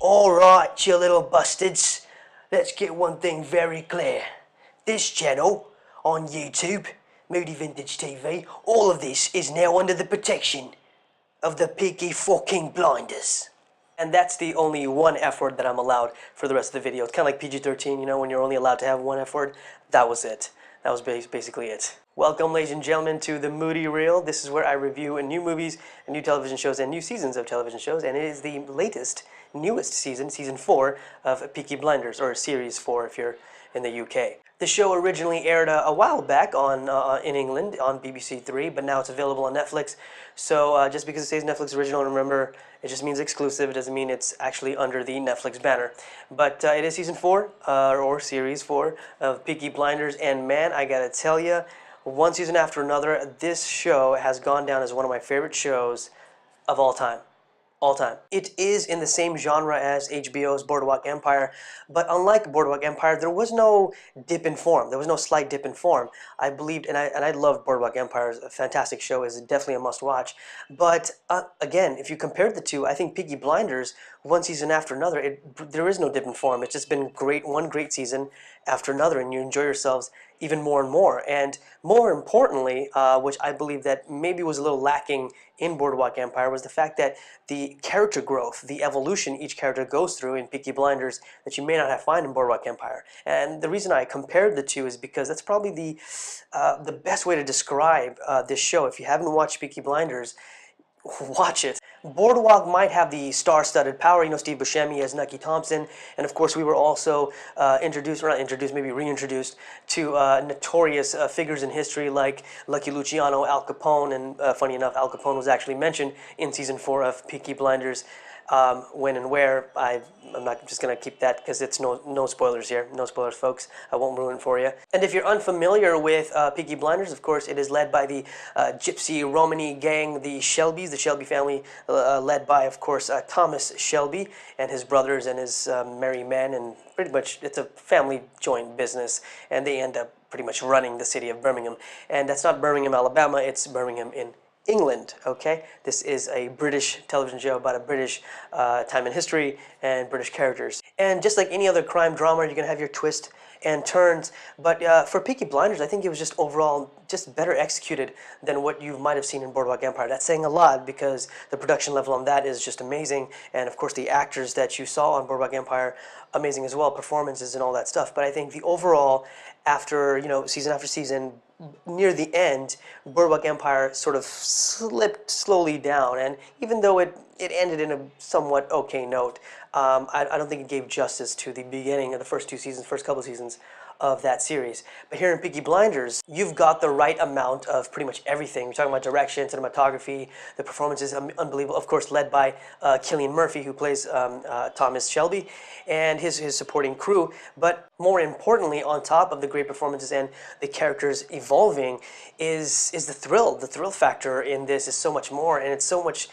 Alright, you little bastards, let's get one thing very clear. This channel, on YouTube, Moody Vintage TV, all of this is now under the protection of the Peaky fucking blinders. And that's the only one F word that I'm allowed for the rest of the video. It's kind of like PG-13, you know, when you're only allowed to have one F word. That was it. That was basically it. Welcome, ladies and gentlemen, to the Moody Reel. This is where I review new movies, and new television shows, and new seasons of television shows. And it is the newest season, season 4 of Peaky Blinders, or series 4 if you're in the UK. The show originally aired a while back in England on BBC 3, but now it's available on Netflix. So just because it says Netflix original, remember, it just means exclusive. It doesn't mean it's actually under the Netflix banner. But it is season 4, or series 4 of Peaky Blinders, and man, I gotta tell you, one season after another, this show has gone down as one of my favorite shows of all time. All time. It is in the same genre as HBO's Boardwalk Empire, but unlike Boardwalk Empire, there was no dip in form. There was no slight dip in form. I believed, and I loved Boardwalk Empire. It's a fantastic show. It's definitely a must-watch. But again, if you compared the two, I think Peaky Blinders, one season after another, there is no dip in form. It's just been great, one great season after another, and you enjoy yourselves even more and more. And more importantly, which I believe that maybe was a little lacking in Boardwalk Empire, was the fact that the character growth, the evolution each character goes through in Peaky Blinders that you may not have found in Boardwalk Empire. And the reason I compared the two is because that's probably the best way to describe this show. If you haven't watched Peaky Blinders, watch it. Boardwalk might have the star-studded power, you know, Steve Buscemi as Nucky Thompson, and of course we were also reintroduced to notorious figures in history like Lucky Luciano, Al Capone, and funny enough, Al Capone was actually mentioned in season 4 of Peaky Blinders. When and where, I'm not just going to keep that because it's no spoilers here. No spoilers, folks. I won't ruin it for you. And if you're unfamiliar with Peaky Blinders, of course, it is led by the Gypsy Romany gang, the Shelbys, the Shelby family, led by, of course, Thomas Shelby and his brothers and his merry men. And pretty much it's a family joint business, and they end up pretty much running the city of Birmingham. And that's not Birmingham, Alabama, it's Birmingham in England, okay? This is a British television show about a British time in history and British characters. And just like any other crime drama, you're going to have your twists and turns. But for Peaky Blinders, I think it was just overall just better executed than what you might have seen in Boardwalk Empire. That's saying a lot because the production level on that is just amazing. And of course, the actors that you saw on Boardwalk Empire, amazing as well, performances and all that stuff. But I think the overall, after, you know, season after season, near the end, Boardwalk Empire sort of slipped slowly down, and even though it ended in a somewhat okay note, I don't think it gave justice to the beginning of the first couple of seasons of that series. But here in Peaky Blinders, you've got the right amount of pretty much everything. We're talking about direction, cinematography, the performances, unbelievable. Of course, led by Cillian Murphy, who plays Thomas Shelby, and his supporting crew. But more importantly, on top of the great performances and the characters evolving, is the thrill. The thrill factor in this is so much more, and it's so much.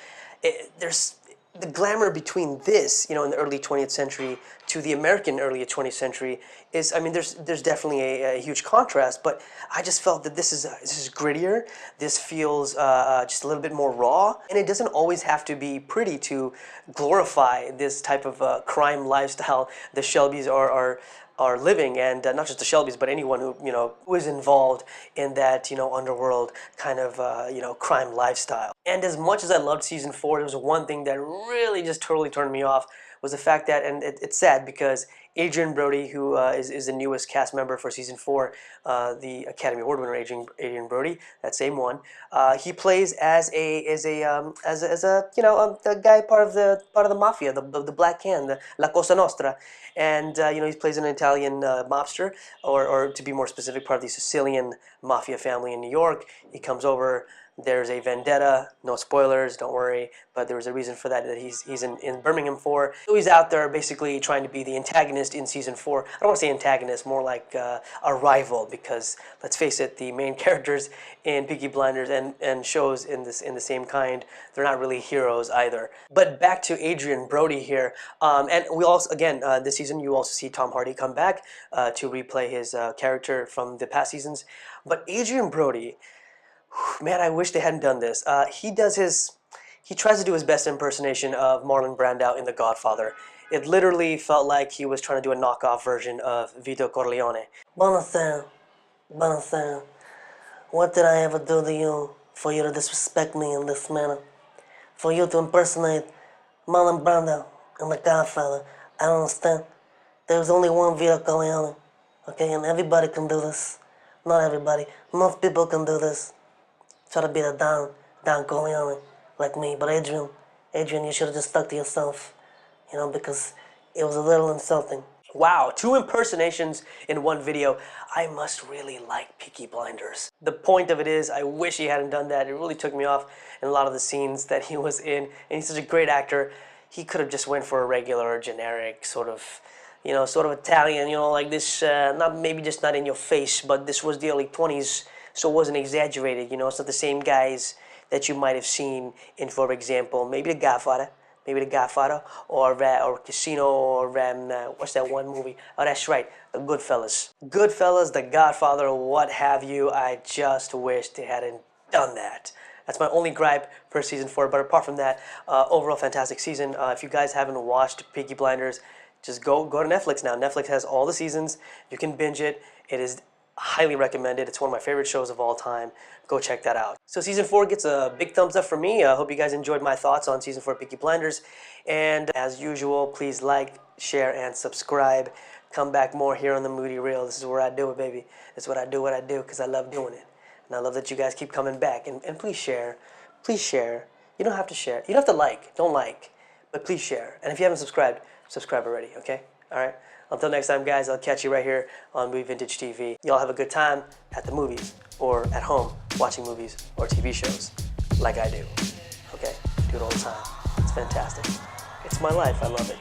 There's the glamour between this, you know, in the early 20th century to the American early 20th century is, I mean, there's definitely a huge contrast, but I just felt that this is grittier. This feels just a little bit more raw, and it doesn't always have to be pretty to glorify this type of crime lifestyle the Shelbys are living, and not just the Shelbys, but anyone who, you know, who is involved in that, you know, underworld kind of, you know, crime lifestyle. And as much as I loved season 4, there was one thing that really just totally turned me off, was the fact that, and it's sad because Adrien Brody, who is the newest cast member for season 4, the Academy Award winner Adrien Brody, that same one, he plays as a you know, the guy part of the mafia, the Black Hand, the La Cosa Nostra, and you know, he plays an Italian mobster, or to be more specific, part of the Sicilian mafia family in New York. He comes over. There's a vendetta, no spoilers, don't worry, but there was a reason for that he's in Birmingham for. So he's out there basically trying to be the antagonist in season 4. I don't want to say antagonist, more like a rival, because let's face it, the main characters in Peaky Blinders and shows in the same kind, they're not really heroes either. But back to Adrien Brody here, and we also, again, this season you also see Tom Hardy come back to replay his character from the past seasons. But Adrien Brody, man, I wish they hadn't done this. He tries to do his best impersonation of Marlon Brando in The Godfather, It literally felt like he was trying to do a knockoff version of Vito Corleone. Buonasera, buonasera. What did I ever do to you for you to disrespect me in this manner? For you to impersonate Marlon Brando and The Godfather? I don't understand. There's only one Vito Corleone, okay? And everybody can do this. Not everybody. Most people can do this. Try to be the Don Corleone like me. But Adrien, you should have just stuck to yourself, because it was a little insulting. Wow, 2 impersonations in one video. I must really like Peaky Blinders. The point of it is, I wish he hadn't done that. It really took me off in a lot of the scenes that he was in. And he's such a great actor. He could have just went for a regular, generic, sort of Italian, like this, maybe just not in your face, but this was the early 20s, so it wasn't exaggerated, It's not the same guys that you might have seen in, for example, maybe The Godfather, or Casino, or what's that one movie? Oh, that's right, The Goodfellas. Goodfellas, The Godfather, what have you. I just wish they hadn't done that. That's my only gripe for season 4. But apart from that, overall fantastic season. If you guys haven't watched Peaky Blinders, just go to Netflix now. Netflix has all the seasons. You can binge it. It is highly recommended. It's one of my favorite shows of all time. Go check that out. So season 4 gets a big thumbs up from me. I hope you guys enjoyed my thoughts on season 4 Peaky Blinders. And as usual, please like, share, and subscribe. Come back more here on the Moody Reel. This is where I do it, baby. It's what I do because I love doing it. And I love that you guys keep coming back. And please share. Please share. You don't have to share. You don't have to like. Don't like. But please share. And if you haven't subscribed, subscribe already, okay? All right? Until next time, guys, I'll catch you right here on Movie Vintage TV. Y'all have a good time at the movies or at home watching movies or TV shows like I do, okay? I do it all the time. It's fantastic. It's my life. I love it.